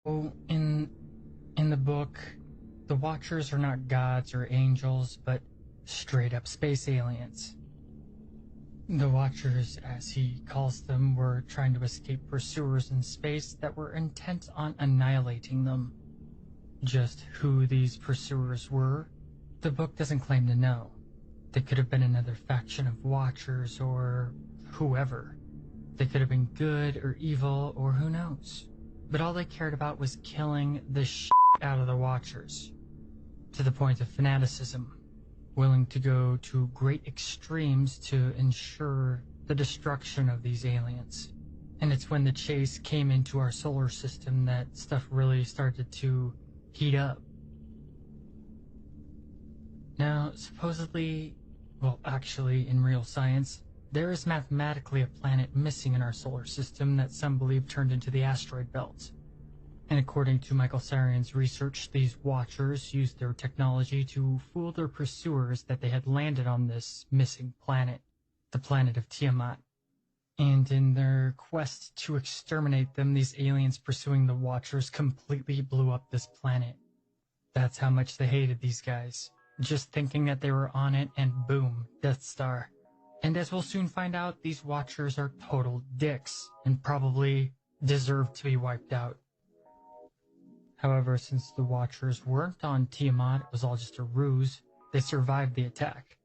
In the book, the Watchers are not gods or angels, but straight up space aliens. The Watchers, as he calls them, were trying to escape pursuers in space that were intent on annihilating them. Just who these pursuers were, the book doesn't claim to know. They could have been another faction of Watchers or whoever. They could have been good or evil or who knows. But all they cared about was killing the shit out of the Watchers. To the point of fanaticism, willing to go to great extremes to ensure the destruction of these aliens. And it's when the chase came into our solar system that stuff really started to heat up. Now, supposedly, well, actually, in real science, there is mathematically a planet missing in our solar system that some believe turned into the asteroid belt. And according to Michael Sarian's research, these Watchers used their technology to fool their pursuers that they had landed on this missing planet, the planet of Tiamat. And in their quest to exterminate them, these aliens pursuing the Watchers completely blew up this planet. That's how much they hated these guys. Just thinking that they were on it, and boom, Death Star. And as we'll soon find out, these Watchers are total dicks, and probably deserve to be wiped out. However, since the Watchers weren't on Tiamat, it was all just a ruse, they survived the attack.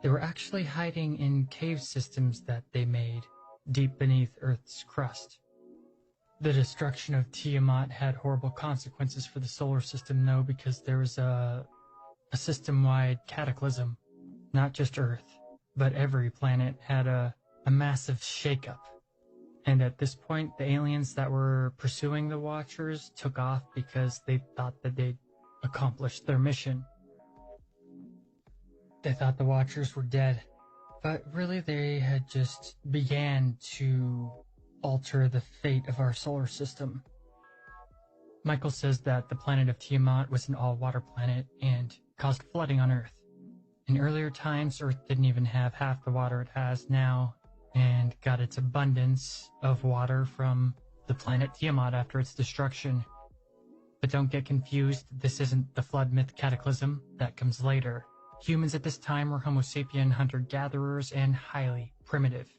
They were actually hiding in cave systems that they made, deep beneath Earth's crust. The destruction of Tiamat had horrible consequences for the solar system, though, because there was a system-wide cataclysm. Not just Earth, but every planet had a massive shakeup. And at this point, the aliens that were pursuing the Watchers took off because they thought that they'd accomplished their mission. They thought the Watchers were dead, but really they had just began to alter the fate of our solar system. Michael says that the planet of Tiamat was an all-water planet and caused flooding on Earth. In earlier times, Earth didn't even have half the water it has now, and got its abundance of water from the planet Tiamat after its destruction. But don't get confused, this isn't the flood myth cataclysm, that comes later. Humans at this time were Homo sapien hunter-gatherers and highly primitive.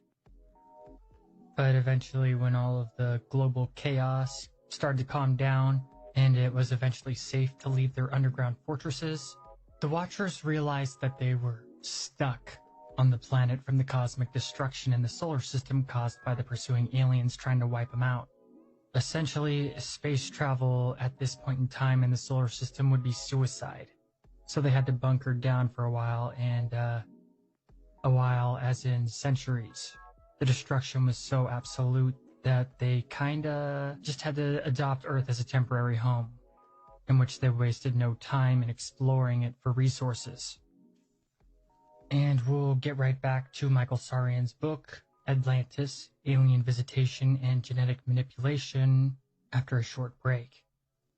But eventually, when all of the global chaos started to calm down, and it was eventually safe to leave their underground fortresses, the Watchers realized that they were stuck on the planet from the cosmic destruction in the solar system caused by the pursuing aliens trying to wipe them out. Essentially, space travel at this point in time in the solar system would be suicide. So they had to bunker down for a while, and a while as in centuries. The destruction was so absolute that they kinda just had to adopt Earth as a temporary home, in which they wasted no time in exploring it for resources. And we'll get right back to Michael Sarian's book, Atlantis, Alien Visitation and Genetic Manipulation, after a short break.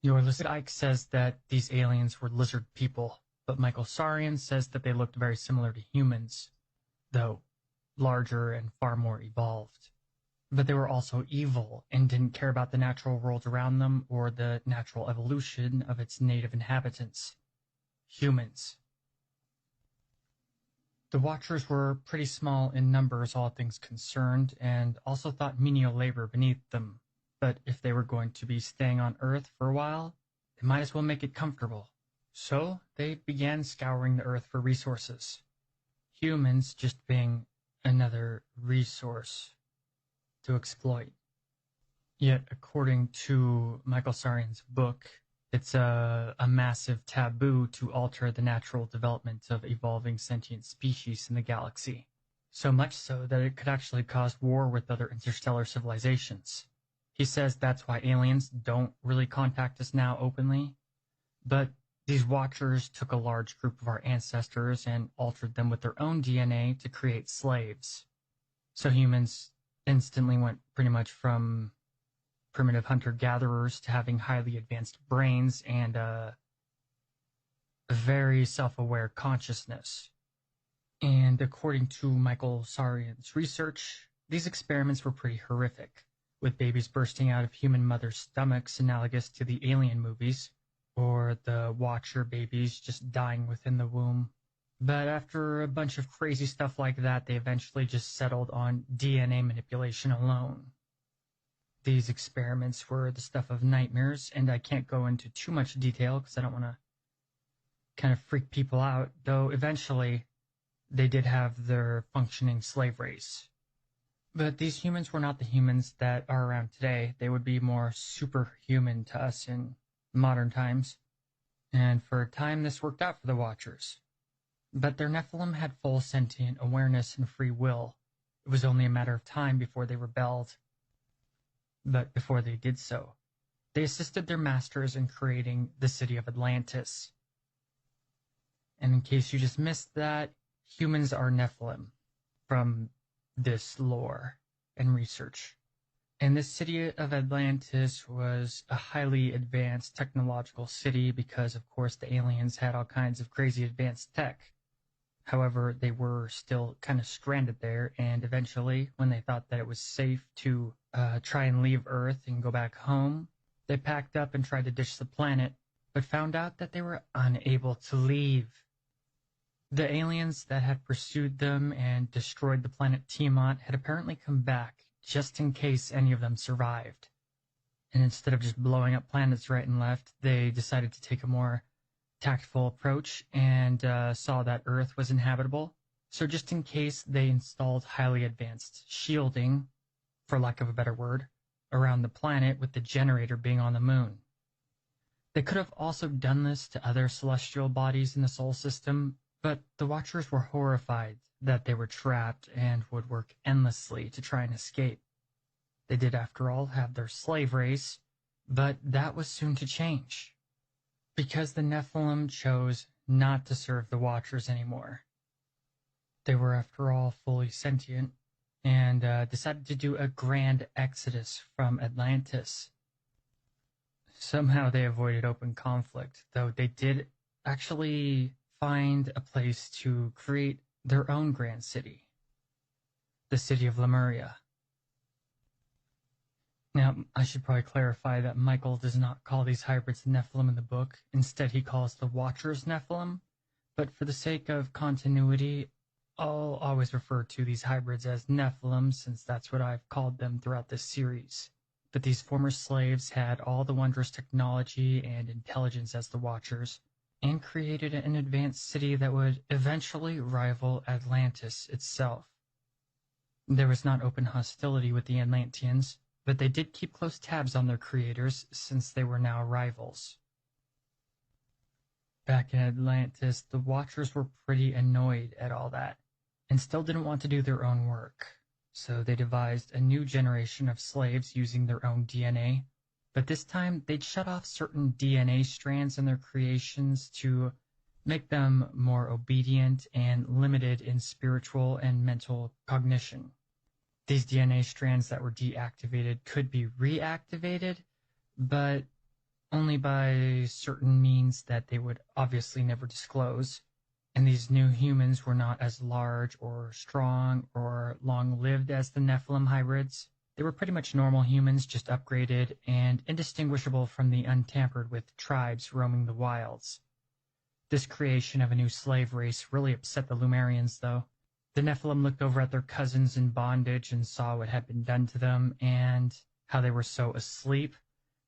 Your listener Ike says that these aliens were lizard people, but Michael Sarian says that they looked very similar to humans, though larger and far more evolved. But they were also evil and didn't care about the natural world around them or the natural evolution of its native inhabitants. Humans. The Watchers were pretty small in numbers, all things concerned, and also thought menial labor beneath them. But if they were going to be staying on Earth for a while, they might as well make it comfortable. So they began scouring the Earth for resources. Humans just being another resource to exploit. Yet, according to Michael Sarian's book, it's a massive taboo to alter the natural development of evolving sentient species in the galaxy. So much so that it could actually cause war with other interstellar civilizations. He says that's why aliens don't really contact us now openly. But these Watchers took a large group of our ancestors and altered them with their own DNA to create slaves. So humans instantly went pretty much from primitive hunter-gatherers to having highly advanced brains and a very self-aware consciousness. And according to Michael Sarian's research, these experiments were pretty horrific. with babies bursting out of human mothers' stomachs analogous to the Alien movies, or the Watcher babies just dying within the womb. But after a bunch of crazy stuff like that, they eventually just settled on DNA manipulation alone. These experiments were the stuff of nightmares, and I can't go into too much detail because I don't want to kind of freak people out, though eventually they did have their functioning slave race. But these humans were not the humans that are around today. They would be more superhuman to us in modern times. And for a time, this worked out for the Watchers. But their Nephilim had full sentient awareness and free will. It was only a matter of time before they rebelled. But before they did so, they assisted their masters in creating the city of Atlantis. And in case you just missed that, humans are Nephilim from this lore and research. And this city of Atlantis was a highly advanced technological city because, of course, the aliens had all kinds of crazy advanced tech. However, they were still kind of stranded there, and eventually, when they thought that it was safe to try and leave Earth and go back home, they packed up and tried to ditch the planet, but found out that they were unable to leave. The aliens that had pursued them and destroyed the planet Tiamat had apparently come back just in case any of them survived. And instead of just blowing up planets right and left, they decided to take a more tactful approach and saw that Earth was inhabitable. So just in case, they installed highly advanced shielding, for lack of a better word, around the planet, with the generator being on the moon. They could have also done this to other celestial bodies in the Sol system, but the Watchers were horrified that they were trapped and would work endlessly to try and escape. They did, after all, have their slave race, but that was soon to change, because the Nephilim chose not to serve the Watchers anymore. They were, after all, fully sentient, and decided to do a grand exodus from Atlantis. Somehow they avoided open conflict, though they did actually find a place to create their own grand city, the city of Lemuria. Now, I should probably clarify that Michael does not call these hybrids Nephilim in the book. Instead, he calls the Watchers Nephilim, but for the sake of continuity, I'll always refer to these hybrids as Nephilim, since that's what I've called them throughout this series. But these former slaves had all the wondrous technology and intelligence as the Watchers, and created an advanced city that would eventually rival Atlantis itself. There was not open hostility with the Atlanteans, but they did keep close tabs on their creators since they were now rivals. Back in Atlantis, the Watchers were pretty annoyed at all that, and still didn't want to do their own work, so they devised a new generation of slaves using their own DNA. But this time, they'd shut off certain DNA strands in their creations to make them more obedient and limited in spiritual and mental cognition. These DNA strands that were deactivated could be reactivated, but only by certain means that they would obviously never disclose. And these new humans were not as large or strong or long-lived as the Nephilim hybrids. They were pretty much normal humans, just upgraded and indistinguishable from the untampered-with tribes roaming the wilds. This creation of a new slave race really upset the Lumerians, though. The Nephilim looked over at their cousins in bondage and saw what had been done to them and how they were so asleep,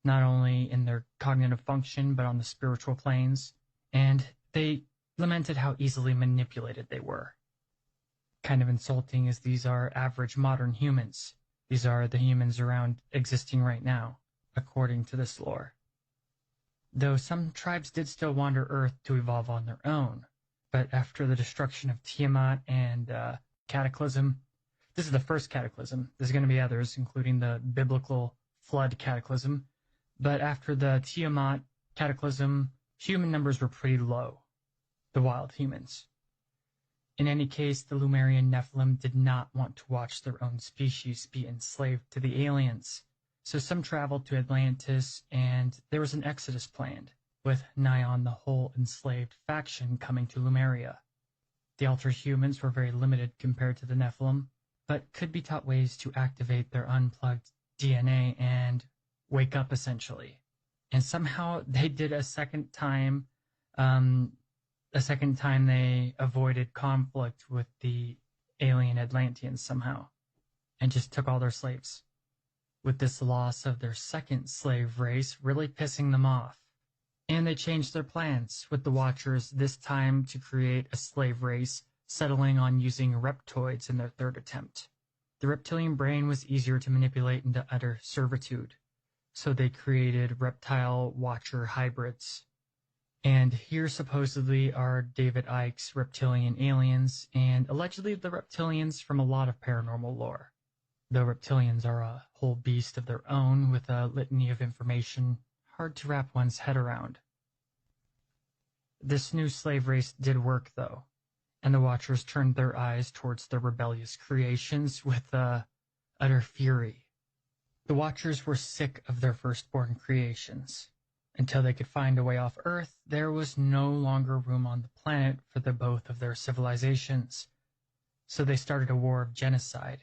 not only in their cognitive function, but on the spiritual planes. And they lamented how easily manipulated they were. Kind of insulting, as these are average modern humans. These are the humans around existing right now, according to this lore. Though some tribes did still wander Earth to evolve on their own, but after the destruction of Tiamat and Cataclysm, this is the first Cataclysm. There's going to be others, including the biblical flood Cataclysm, but after the Tiamat Cataclysm, human numbers were pretty low, the wild humans. In any case, the Lumerian Nephilim did not want to watch their own species be enslaved to the aliens, so some traveled to Atlantis, and there was an exodus planned, with nigh on the whole enslaved faction coming to Lemuria. The altered humans were very limited compared to the Nephilim, but could be taught ways to activate their unplugged DNA and wake up essentially. And somehow they did a second time. A second time they avoided conflict with the alien Atlanteans somehow, and just took all their slaves, with this loss of their second slave race really pissing them off. And they changed their plans, with the Watchers this time to create a slave race, settling on using reptoids in their third attempt. The reptilian brain was easier to manipulate into utter servitude, so they created reptile Watcher hybrids. And here supposedly are David Icke's reptilian aliens, and allegedly the reptilians from a lot of paranormal lore. Though reptilians are a whole beast of their own with a litany of information hard to wrap one's head around. This new slave race did work though, and the Watchers turned their eyes towards their rebellious creations with utter fury. The Watchers were sick of their firstborn creations. Until they could find a way off Earth, there was no longer room on the planet for the both of their civilizations. So they started a war of genocide,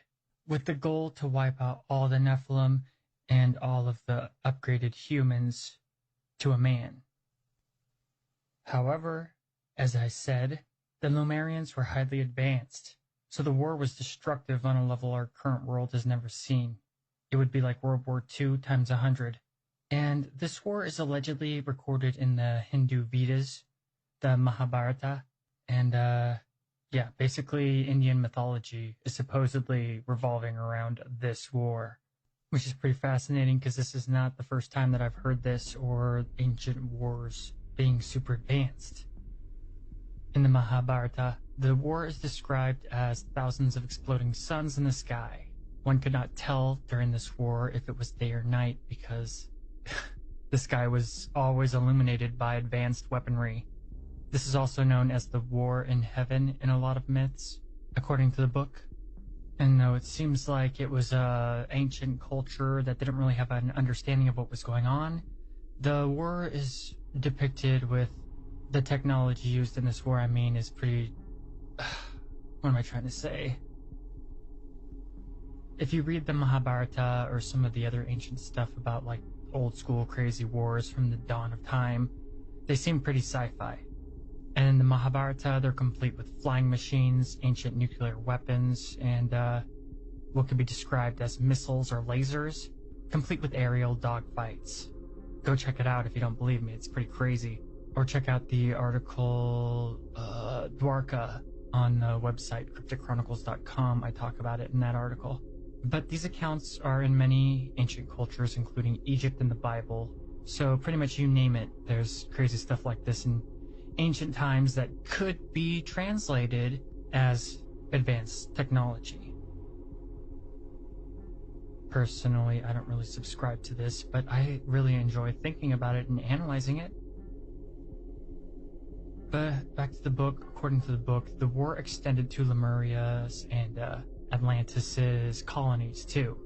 with the goal to wipe out all the Nephilim and all of the upgraded humans to a man. However, as I said, the Lumerians were highly advanced, so the war was destructive on a level our current world has never seen. It would be like World War II times 100. And this war is allegedly recorded in the Hindu Vedas, the Mahabharata, and basically Indian mythology is supposedly revolving around this war, which is pretty fascinating because this is not the first time that I've heard this or ancient wars being super advanced. In the Mahabharata, the war is described as thousands of exploding suns in the sky. One could not tell during this war if it was day or night because the sky was always illuminated by advanced weaponry. This is also known as the War in Heaven in a lot of myths, according to the book. And though it seems like it was an ancient culture that didn't really have an understanding of what was going on, the war is depicted with the technology used in this war, is pretty... what am I trying to say? If you read the Mahabharata or some of the other ancient stuff about like old school crazy wars from the dawn of time, they seem pretty sci-fi. And in the Mahabharata, they're complete with flying machines, ancient nuclear weapons, and what could be described as missiles or lasers, complete with aerial dogfights. Go check it out if you don't believe me, it's pretty crazy. Or check out the article Dwarka on the website crypticchronicles.com. I talk about it in that article. But these accounts are in many ancient cultures, including Egypt and the Bible. So pretty much you name it, there's crazy stuff like this in ancient times that could be translated as advanced technology. Personally, I don't really subscribe to this, but I really enjoy thinking about it and analyzing it. But back to the book. According to the book, the war extended to Lemuria's and Atlantis' colonies too,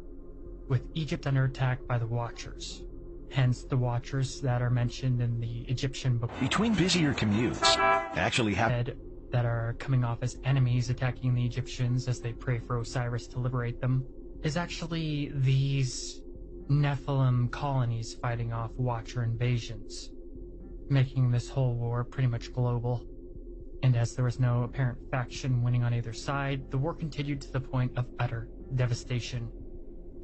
with Egypt under attack by the Watchers. Hence the Watchers that are mentioned in the Egyptian book. Between busier commutes, actually have that are coming off as enemies attacking the Egyptians as they pray for Osiris to liberate them, is actually these Nephilim colonies fighting off Watcher invasions, making this whole war pretty much global. And as there was no apparent faction winning on either side, the war continued to the point of utter devastation.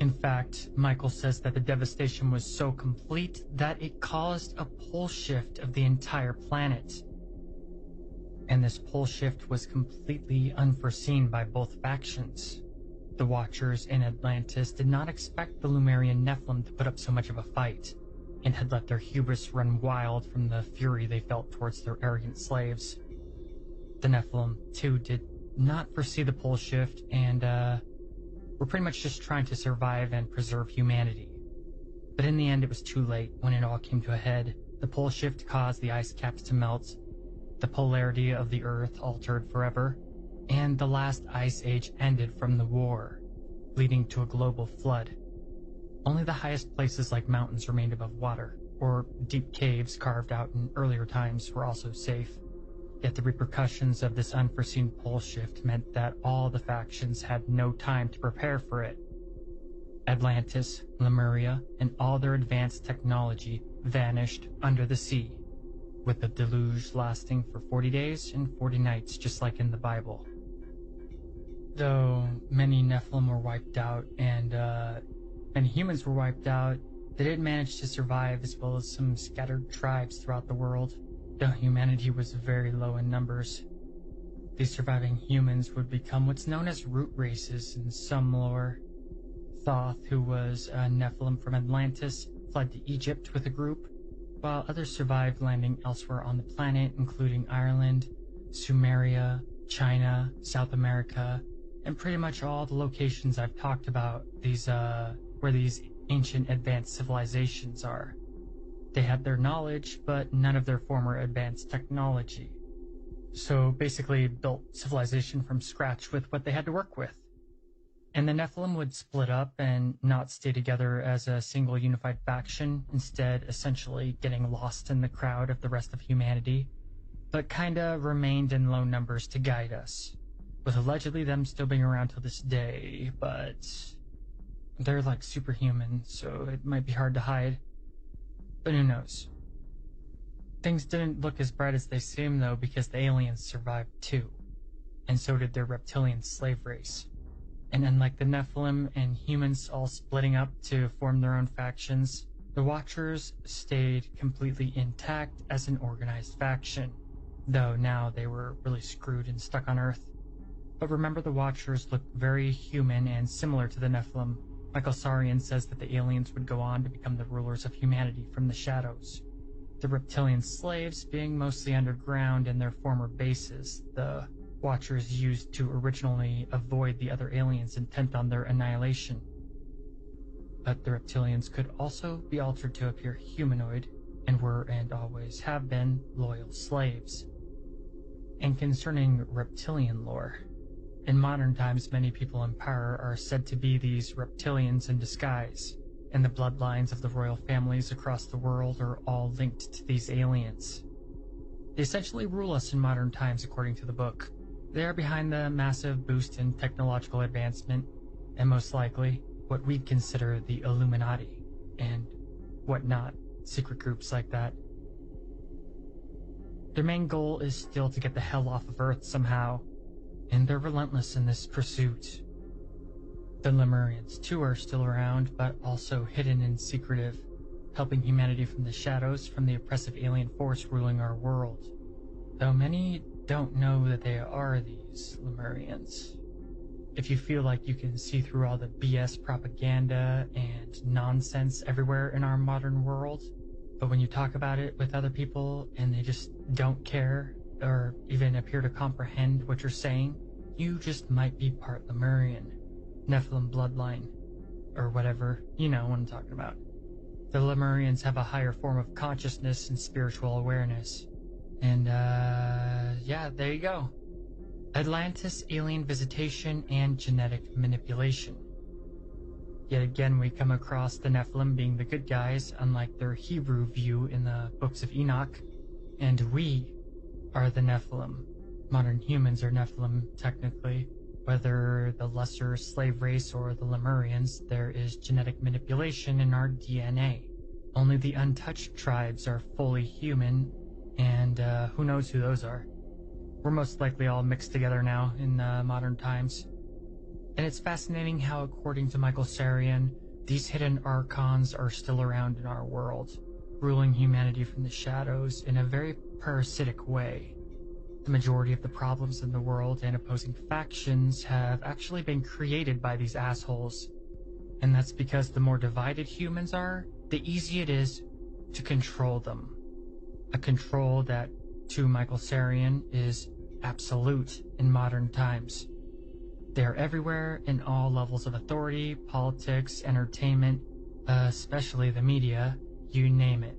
In fact, Michael says that the devastation was so complete that it caused a pole shift of the entire planet. And this pole shift was completely unforeseen by both factions. The Watchers in Atlantis did not expect the Lemurian Nephilim to put up so much of a fight, and had let their hubris run wild from the fury they felt towards their arrogant slaves. The Nephilim, too, did not foresee the pole shift, and were pretty much just trying to survive and preserve humanity. But in the end, it was too late when it all came to a head. The pole shift caused the ice caps to melt, the polarity of the Earth altered forever, and the last ice age ended from the war, leading to a global flood. Only the highest places like mountains remained above water, or deep caves carved out in earlier times were also safe. Yet the repercussions of this unforeseen pole shift meant that all the factions had no time to prepare for it. Atlantis, Lemuria, and all their advanced technology vanished under the sea, with the deluge lasting for 40 days and 40 nights, just like in the Bible. Though many Nephilim were wiped out and many humans were wiped out, they did manage to survive, as well as some scattered tribes throughout the world, though humanity was very low in numbers. These surviving humans would become what's known as root races in some lore. Thoth, who was a Nephilim from Atlantis, fled to Egypt with a group, while others survived, landing elsewhere on the planet, including Ireland, Sumeria, China, South America, and pretty much all the locations I've talked about, where these ancient advanced civilizations are. They had their knowledge, but none of their former advanced technology. So basically built civilization from scratch with what they had to work with. And the Nephilim would split up and not stay together as a single unified faction, instead essentially getting lost in the crowd of the rest of humanity, but kinda remained in low numbers to guide us, with allegedly them still being around till this day, but they're like superhuman, so it might be hard to hide. But who knows? Things didn't look as bright as they seemed, though, because the aliens survived too, and so did their reptilian slave race. And unlike the Nephilim and humans all splitting up to form their own factions, the Watchers stayed completely intact as an organized faction, though now they were really screwed and stuck on Earth. But remember, the Watchers looked very human and similar to the Nephilim. Michael Sarian says that the aliens would go on to become the rulers of humanity from the shadows, the reptilian slaves being mostly underground in their former bases, the Watchers used to originally avoid the other aliens intent on their annihilation. But the reptilians could also be altered to appear humanoid, and were and always have been loyal slaves. And concerning reptilian lore, in modern times many people in power are said to be these reptilians in disguise, and the bloodlines of the royal families across the world are all linked to these aliens. They essentially rule us in modern times according to the book. They are behind the massive boost in technological advancement, and most likely what we'd consider the Illuminati, and whatnot, secret groups like that. Their main goal is still to get the hell off of Earth somehow, and they're relentless in this pursuit. The Lemurians too are still around, but also hidden and secretive, helping humanity from the shadows from the oppressive alien force ruling our world. Though many don't know that they are these Lemurians. If you feel like you can see through all the BS propaganda and nonsense everywhere in our modern world, but when you talk about it with other people and they just don't care or even appear to comprehend what you're saying, you just might be part Lemurian, Nephilim bloodline, or whatever, you know what I'm talking about. The Lemurians have a higher form of consciousness and spiritual awareness. And yeah, there you go. Atlantis, alien visitation, and genetic manipulation. Yet again, we come across the Nephilim being the good guys, unlike their Hebrew view in the books of Enoch. And we are the Nephilim. Modern humans are Nephilim, technically. Whether the lesser slave race or the Lemurians, there is genetic manipulation in our DNA. Only the untouched tribes are fully human, and who knows who those are. We're most likely all mixed together now in modern times. And it's fascinating how, according to Michael Sarian, these hidden archons are still around in our world, ruling humanity from the shadows in a very parasitic way. The majority of the problems in the world and opposing factions have actually been created by these assholes. And that's because the more divided humans are, the easier it is to control them. A control that, to Michael Sarian, is absolute in modern times. They are everywhere in all levels of authority, politics, entertainment, especially the media, you name it.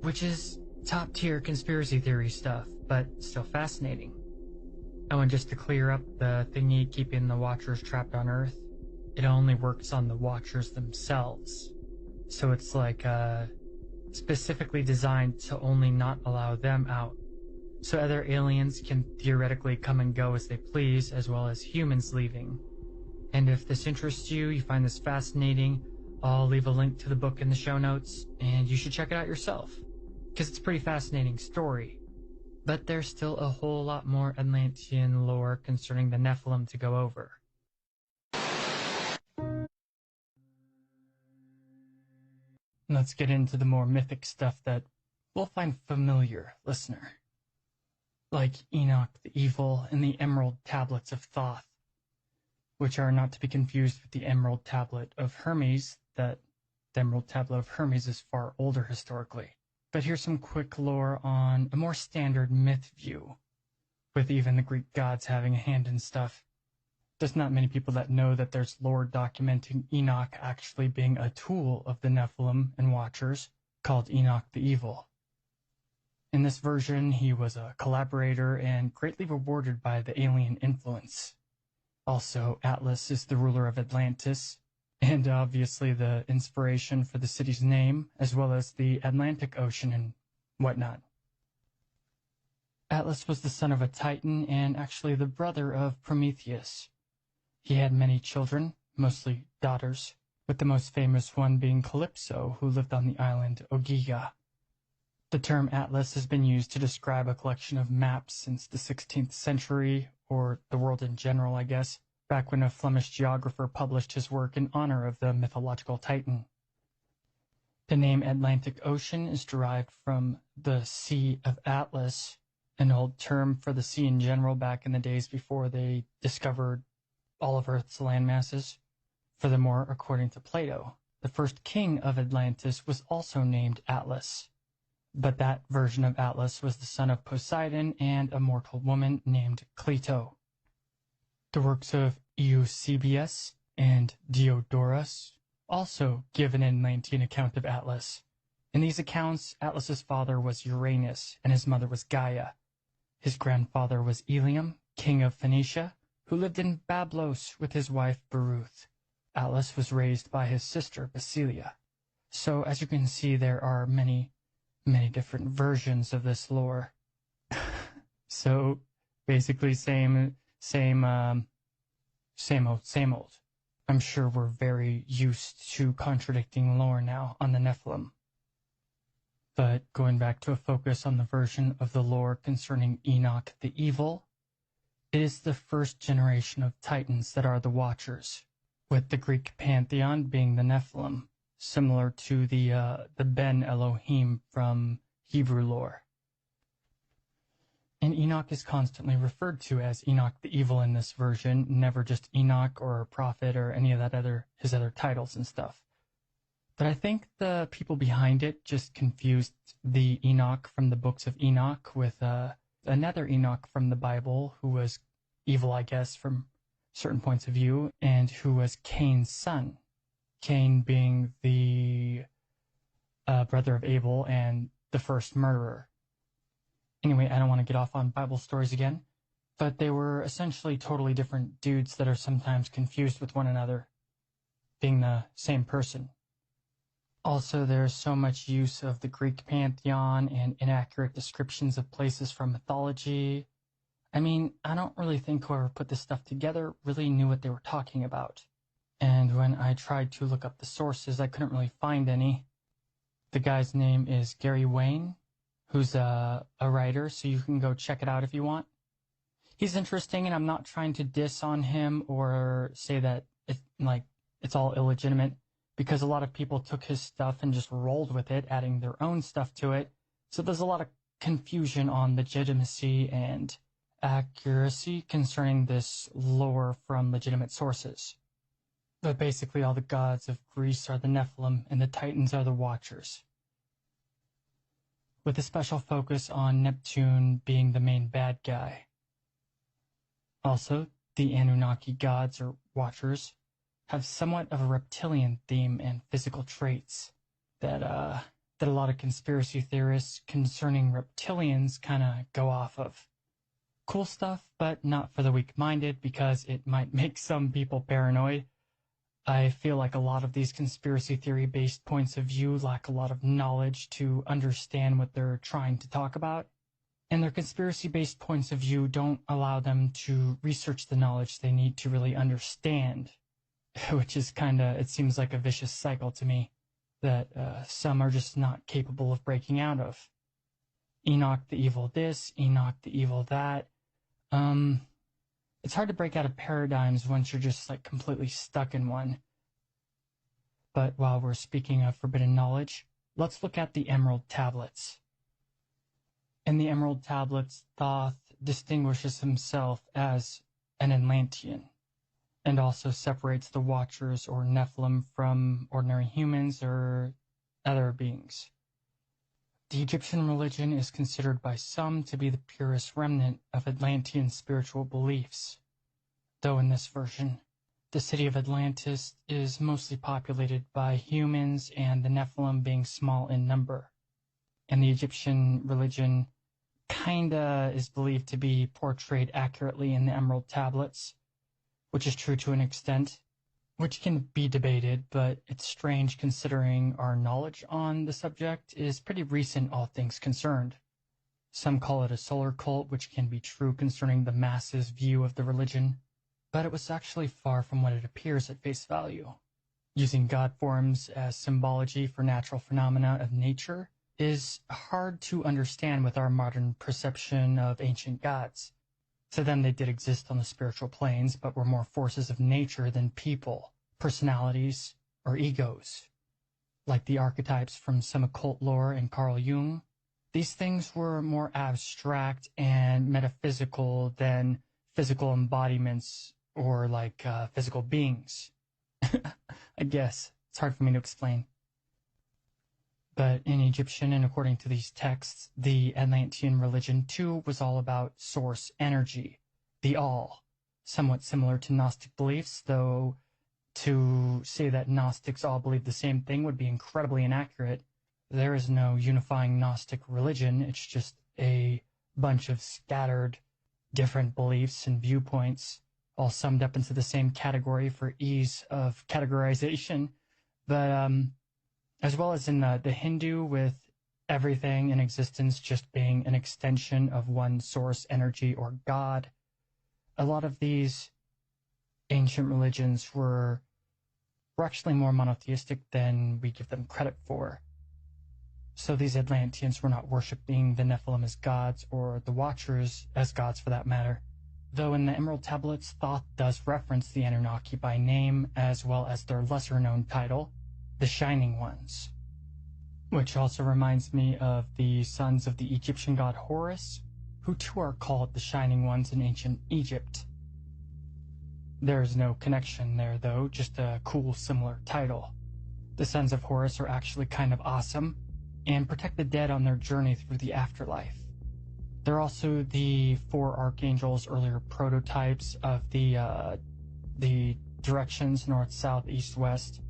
Which is top-tier conspiracy theory stuff, but still fascinating. Oh, and just to clear up the thingy keeping the Watchers trapped on Earth, it only works on the Watchers themselves. So it's like, specifically designed to only not allow them out. So other aliens can theoretically come and go as they please, as well as humans leaving. And if this interests you, you find this fascinating, I'll leave a link to the book in the show notes, and you should check it out yourself, because it's a pretty fascinating story. But there's still a whole lot more Atlantean lore concerning the Nephilim to go over. Let's get into the more mythic stuff that we'll find familiar, listener. Like Enoch the Evil and the Emerald Tablets of Thoth, which are not to be confused with the Emerald Tablet of Hermes, that the Emerald Tablet of Hermes is far older historically. But here's some quick lore on a more standard myth view, with even the Greek gods having a hand in stuff. There's not many people that know that there's lore documenting Enoch actually being a tool of the Nephilim and Watchers, called Enoch the Evil. In this version, he was a collaborator and greatly rewarded by the alien influence. Also, Atlas is the ruler of Atlantis, and obviously the inspiration for the city's name, as well as the Atlantic Ocean and whatnot. Atlas was the son of a Titan and actually the brother of Prometheus. He had many children, mostly daughters, with the most famous one being Calypso, who lived on the island Ogygia. The term Atlas has been used to describe a collection of maps since the 16th century, or the world in general, I guess, back when a Flemish geographer published his work in honor of the mythological Titan. The name Atlantic Ocean is derived from the Sea of Atlas, an old term for the sea in general back in the days before they discovered all of Earth's landmasses. Furthermore, according to Plato, the first king of Atlantis was also named Atlas, but that version of Atlas was the son of Poseidon and a mortal woman named Cleito. The works of Eusebius and Diodorus also give an Atlantean account of Atlas. In these accounts, Atlas's father was Uranus and his mother was Gaia. His grandfather was Ilium, king of Phoenicia, who lived in Bablos with his wife Beruth. Atlas was raised by his sister Basilia. So as you can see, there are many different versions of this lore. So basically same old. I'm sure we're very used to contradicting lore now on the Nephilim. But going back to a focus on the version of the lore concerning Enoch the Evil, it is the first generation of Titans that are the Watchers, with the Greek pantheon being the Nephilim, similar to the Ben Elohim from Hebrew lore. And Enoch is constantly referred to as Enoch the Evil in this version, never just Enoch or Prophet or any of his other titles and stuff. But I think the people behind it just confused the Enoch from the books of Enoch with another Enoch from the Bible who was evil, I guess, from certain points of view, and who was Cain's son. Cain being the brother of Abel and the first murderer. Anyway, I don't want to get off on Bible stories again, but they were essentially totally different dudes that are sometimes confused with one another, being the same person. Also, there's so much use of the Greek pantheon and inaccurate descriptions of places from mythology. I mean, I don't really think whoever put this stuff together really knew what they were talking about. And when I tried to look up the sources, I couldn't really find any. The guy's name is Gary Wayne, who's a writer, so you can go check it out if you want. He's interesting, and I'm not trying to diss on him or say that it's all illegitimate, because a lot of people took his stuff and just rolled with it, adding their own stuff to it. So there's a lot of confusion on legitimacy and accuracy concerning this lore from legitimate sources. But basically all the gods of Greece are the Nephilim and the Titans are the Watchers, with a special focus on Neptune being the main bad guy. Also, the Anunnaki gods or Watchers have somewhat of a reptilian theme and physical traits that a lot of conspiracy theorists concerning reptilians kind of go off of. Cool stuff, but not for the weak-minded, because it might make some people paranoid. I feel like a lot of these conspiracy theory-based points of view lack a lot of knowledge to understand what they're trying to talk about. And their conspiracy-based points of view don't allow them to research the knowledge they need to really understand, which is it seems like a vicious cycle to me that some are just not capable of breaking out of. Enoch the evil this, Enoch the evil that. It's hard to break out of paradigms once you're just completely stuck in one. But while we're speaking of forbidden knowledge, let's look at the Emerald Tablets. In the Emerald Tablets, Thoth distinguishes himself as an Atlantean, and also separates the Watchers or Nephilim from ordinary humans or other beings. The Egyptian religion is considered by some to be the purest remnant of Atlantean spiritual beliefs, though in this version, the city of Atlantis is mostly populated by humans and the Nephilim being small in number. And the Egyptian religion is believed to be portrayed accurately in the Emerald Tablets, which is true to an extent, which can be debated, but it's strange considering our knowledge on the subject is pretty recent, all things concerned. Some call it a solar cult, which can be true concerning the masses' view of the religion, but it was actually far from what it appears at face value. Using god forms as symbology for natural phenomena of nature is hard to understand with our modern perception of ancient gods. To them, they did exist on the spiritual planes, but were more forces of nature than people, personalities, or egos. Like the archetypes from some occult lore and Carl Jung, these things were more abstract and metaphysical than physical embodiments or physical beings. I guess. It's hard for me to explain. But in Egyptian, and according to these texts, the Atlantean religion too was all about source energy, the all, somewhat similar to Gnostic beliefs, though to say that Gnostics all believe the same thing would be incredibly inaccurate. There is no unifying Gnostic religion, it's just a bunch of scattered different beliefs and viewpoints, all summed up into the same category for ease of categorization. But as well as in the Hindu, with everything in existence just being an extension of one source energy or God, a lot of these ancient religions were actually more monotheistic than we give them credit for. So these Atlanteans were not worshipping the Nephilim as gods, or the Watchers as gods for that matter. Though in the Emerald Tablets, Thoth does reference the Anunnaki by name, as well as their lesser-known title, the Shining Ones. Which also reminds me of the sons of the Egyptian god Horus, who too are called the Shining Ones in ancient Egypt. There's no connection there though, just a cool similar title. The sons of Horus are actually kind of awesome, and protect the dead on their journey through the afterlife. They're also the 4 archangels, earlier prototypes of the directions north, south, east, west,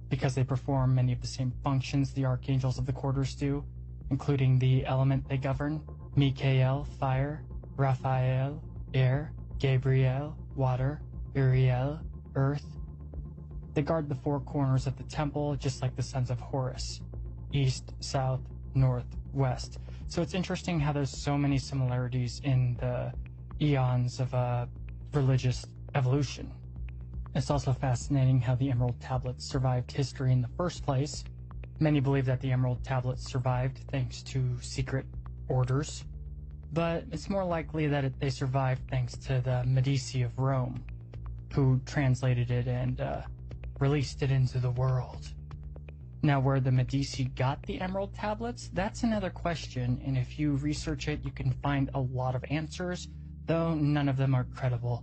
because they perform many of the same functions the archangels of the quarters do, including the element they govern: Mikael, fire; Raphael, air; Gabriel, water; Uriel, earth. They guard the 4 corners of the temple, just like the sons of Horus: east, south, north, west. So it's interesting how there's so many similarities in the eons of religious evolution. It's also fascinating how the Emerald Tablets survived history in the first place. Many believe that the Emerald Tablets survived thanks to secret orders, but it's more likely that they survived thanks to the Medici of Rome, who translated it and released it into the world. Now, where the Medici got the Emerald Tablets, that's another question, and if you research it, you can find a lot of answers, though none of them are credible.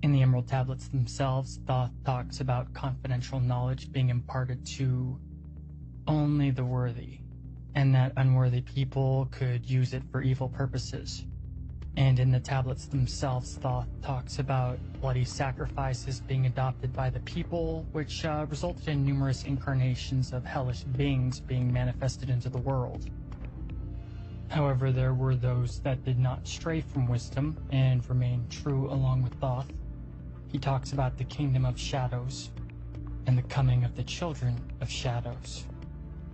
In the Emerald Tablets themselves, Thoth talks about confidential knowledge being imparted to only the worthy, and that unworthy people could use it for evil purposes. And in the tablets themselves, Thoth talks about bloody sacrifices being adopted by the people, which resulted in numerous incarnations of hellish beings being manifested into the world. However, there were those that did not stray from wisdom and remained true along with Thoth. He talks about the kingdom of shadows and the coming of the children of shadows,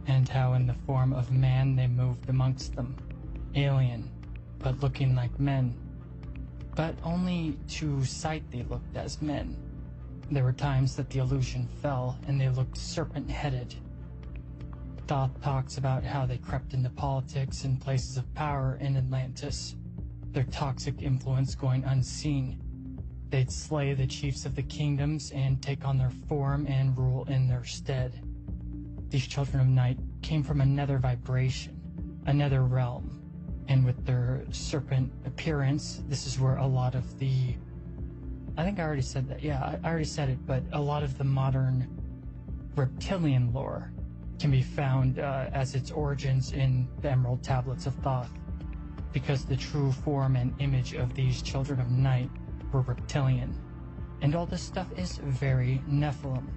and how in the form of man they moved amongst them, alien but looking like men. But only to sight they looked as men. There were times that the illusion fell and they looked serpent-headed. Thoth talks about how they crept into politics and places of power in Atlantis, their toxic influence going unseen. They'd slay the chiefs of the kingdoms and take on their form and rule in their stead. These children of night came from another vibration, another realm, and with their serpent appearance, this is where a lot of the... I think I already said that, yeah, I already said it, but a lot of the modern reptilian lore can be found as its origins in the Emerald Tablets of Thoth, because the true form and image of these children of night were reptilian, and all this stuff is very Nephilim,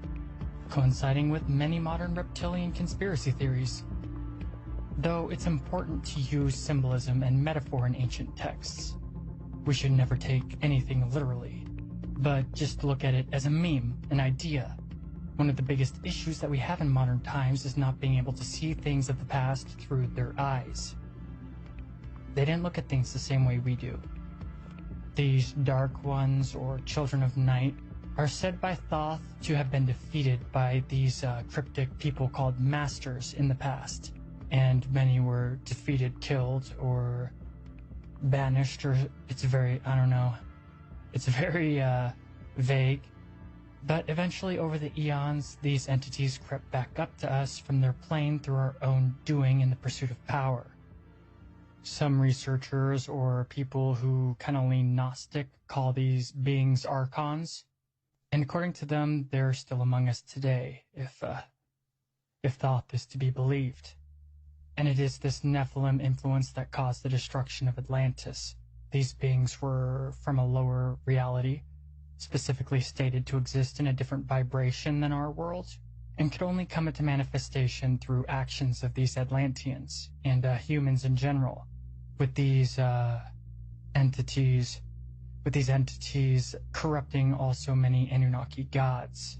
coinciding with many modern reptilian conspiracy theories. Though it's important to use symbolism and metaphor in ancient texts, we should never take anything literally, but just look at it as a meme, an idea. One of the biggest issues that we have in modern times is not being able to see things of the past through their eyes. They didn't look at things the same way we do. These Dark Ones, or Children of Night, are said by Thoth to have been defeated by these cryptic people called Masters in the past, and many were defeated, killed, or banished, or it's very, I don't know, it's very vague. But eventually, over the eons, these entities crept back up to us from their plane through our own doing in the pursuit of power. Some researchers or people who kind of lean Gnostic call these beings archons, and according to them, they're still among us today, if Thoth is to be believed. And it is this Nephilim influence that caused the destruction of Atlantis. These beings were from a lower reality, specifically stated to exist in a different vibration than our world, and could only come into manifestation through actions of these Atlanteans and humans in general, with these entities corrupting also many Anunnaki gods.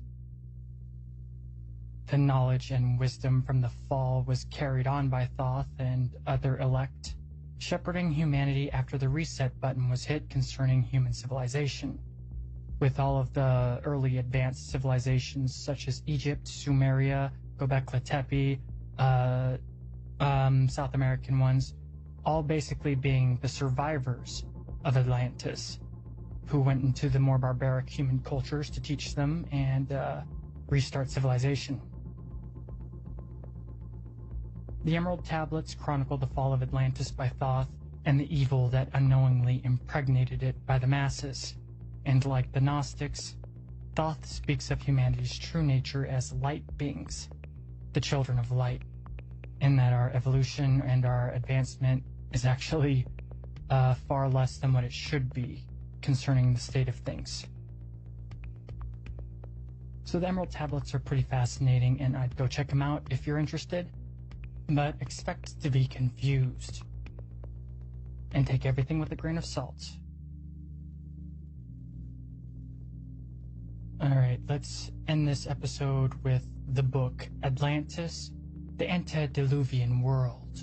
The knowledge and wisdom from the fall was carried on by Thoth and other elect, shepherding humanity after the reset button was hit concerning human civilization. With all of the early advanced civilizations such as Egypt, Sumeria, Göbekli Tepe, South American ones, all basically being the survivors of Atlantis, who went into the more barbaric human cultures to teach them and restart civilization. The Emerald Tablets chronicle the fall of Atlantis by Thoth and the evil that unknowingly impregnated it by the masses. And like the Gnostics, Thoth speaks of humanity's true nature as light beings, the children of light, and that our evolution and our advancement is actually far less than what it should be concerning the state of things. So the Emerald Tablets are pretty fascinating, and I'd go check them out if you're interested, but expect to be confused and take everything with a grain of salt. Alright, let's end this episode with the book Atlantis, the Antediluvian World.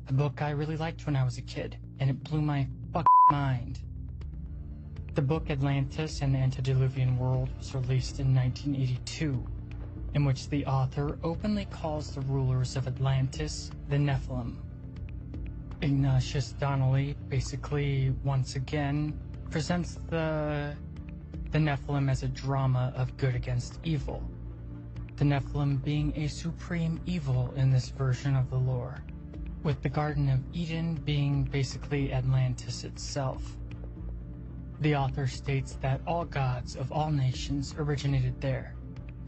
A book I really liked when I was a kid, and it blew my fucking mind. The book Atlantis and the Antediluvian World was released in 1982, in which the author openly calls the rulers of Atlantis the Nephilim. Ignatius Donnelly basically, once again, presents the Nephilim as a drama of good against evil, the Nephilim being a supreme evil in this version of the lore, with the Garden of Eden being basically Atlantis itself. The author states that all gods of all nations originated there,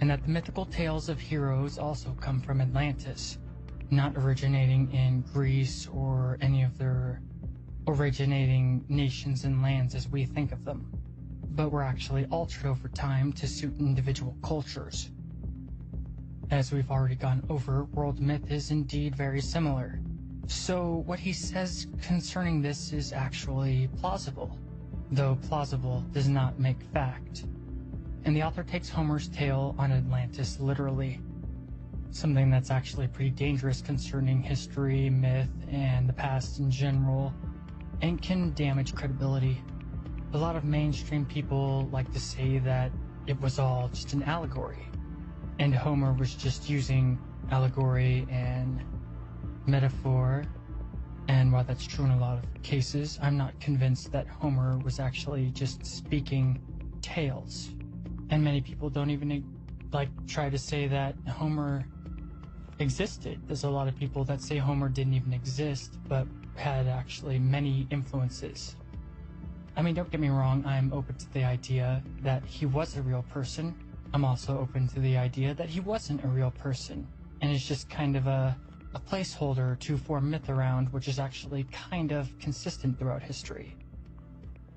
and that the mythical tales of heroes also come from Atlantis, not originating in Greece or any of their originating nations and lands as we think of them, but were actually altered over time to suit individual cultures. As we've already gone over, world myth is indeed very similar. So what he says concerning this is actually plausible, though plausible does not make fact. And the author takes Homer's tale on Atlantis literally, something that's actually pretty dangerous concerning history, myth, and the past in general, and can damage credibility. A lot of mainstream people like to say that it was all just an allegory, and Homer was just using allegory and metaphor. And while that's true in a lot of cases, I'm not convinced that Homer was actually just speaking tales. And many people don't even try to say that Homer existed. There's a lot of people that say Homer didn't even exist, but had actually many influences. I mean, don't get me wrong, I'm open to the idea that he was a real person. I'm also open to the idea that he wasn't a real person, and it's just kind of a placeholder to form myth around, which is actually kind of consistent throughout history.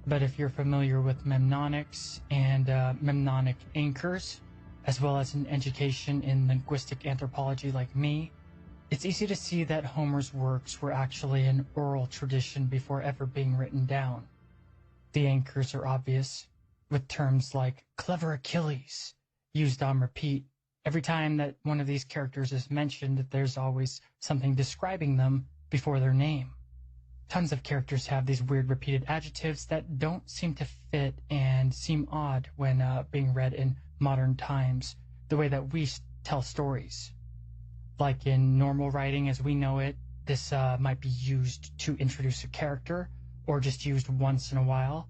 But if you're familiar with mnemonics and mnemonic anchors, as well as an education in linguistic anthropology like me, it's easy to see that Homer's works were actually an oral tradition before ever being written down. The anchors are obvious, with terms like clever Achilles used on repeat. Every time that one of these characters is mentioned, there's always something describing them before their name. Tons of characters have these weird repeated adjectives that don't seem to fit and seem odd when being read in modern times, the way that we tell stories. Like in normal writing as we know it, this might be used to introduce a character, or just used once in a while,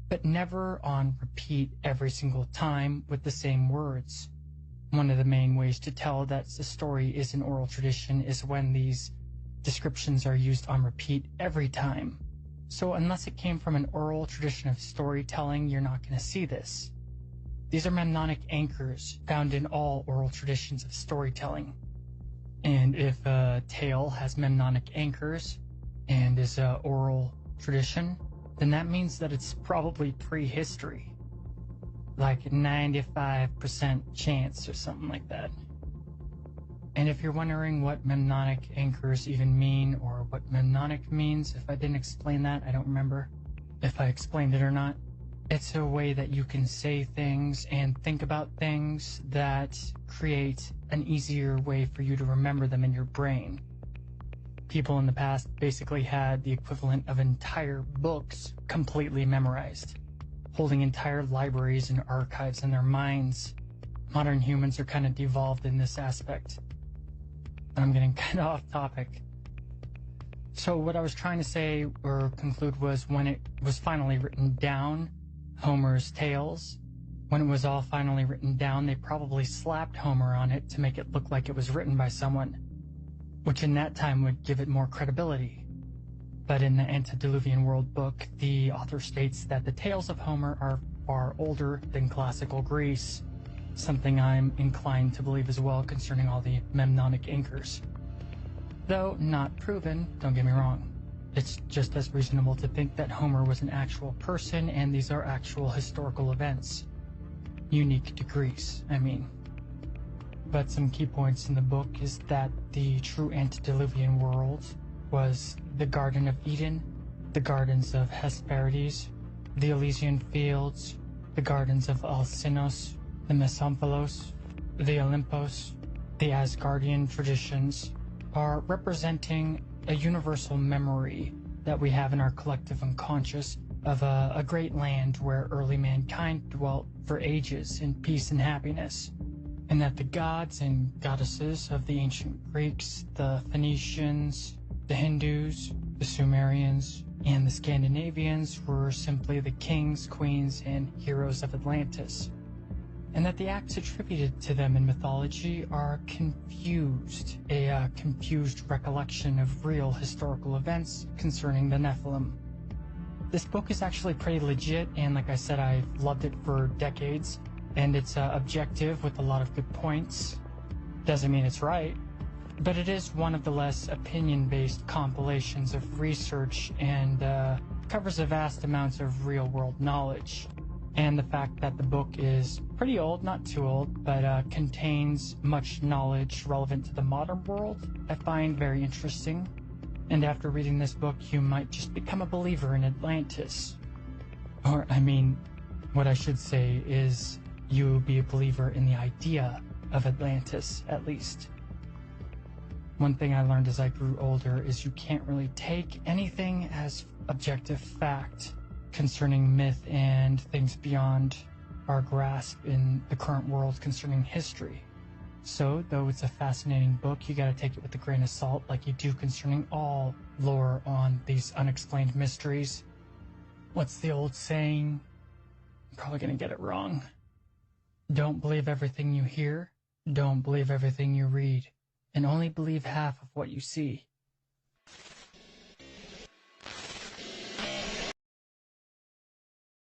but never on repeat every single time with the same words. One of the main ways to tell that the story is an oral tradition is when these descriptions are used on repeat every time. So unless it came from an oral tradition of storytelling, you're not going to see this. These are mnemonic anchors found in all oral traditions of storytelling. And if a tale has mnemonic anchors and is an oral tradition, then that means that it's probably prehistory. Like 95% chance or something like that. And if you're wondering what mnemonic anchors even mean, or what mnemonic means, if I didn't explain that, I don't remember if I explained it or not. It's a way that you can say things and think about things that create an easier way for you to remember them in your brain. People in the past basically had the equivalent of entire books completely memorized, holding entire libraries and archives in their minds. Modern humans are kind of devolved in this aspect. I'm getting kind of off topic. So what I was trying to say or conclude was, when it was finally written down, Homer's tales, when it was all finally written down, they probably slapped Homer on it to make it look like it was written by someone, which in that time would give it more credibility. But in the Antediluvian World book, the author states that the tales of Homer are far older than classical Greece, something I'm inclined to believe as well concerning all the mnemonic anchors. Though not proven, don't get me wrong. It's just as reasonable to think that Homer was an actual person and these are actual historical events. Unique to Greece, I mean. But some key points in the book is that the true antediluvian world was the Garden of Eden, the Gardens of Hesperides, the Elysian Fields, the Gardens of Alcinous, the Mesomphalos, the Olympos. The Asgardian traditions are representing a universal memory that we have in our collective unconscious of a great land where early mankind dwelt for ages in peace and happiness, and that the gods and goddesses of the ancient Greeks, the Phoenicians, the Hindus, the Sumerians, and the Scandinavians were simply the kings, queens, and heroes of Atlantis, and that the acts attributed to them in mythology are a confused recollection of real historical events concerning the Nephilim. This book is actually pretty legit, and like I said, I've loved it for decades, and it's objective with a lot of good points. Doesn't mean it's right, but it is one of the less opinion-based compilations of research and covers a vast amounts of real-world knowledge. And the fact that the book is pretty old, not too old, but contains much knowledge relevant to the modern world, I find very interesting. And after reading this book, you might just become a believer in Atlantis. Or, I mean, what I should say is you be a believer in the idea of Atlantis, at least. One thing I learned as I grew older is you can't really take anything as objective fact concerning myth and things beyond our grasp in the current world concerning history. So, though it's a fascinating book, you gotta take it with a grain of salt like you do concerning all lore on these unexplained mysteries. What's the old saying? I'm probably gonna get it wrong. Don't believe everything you hear, don't believe everything you read, and only believe half of what you see.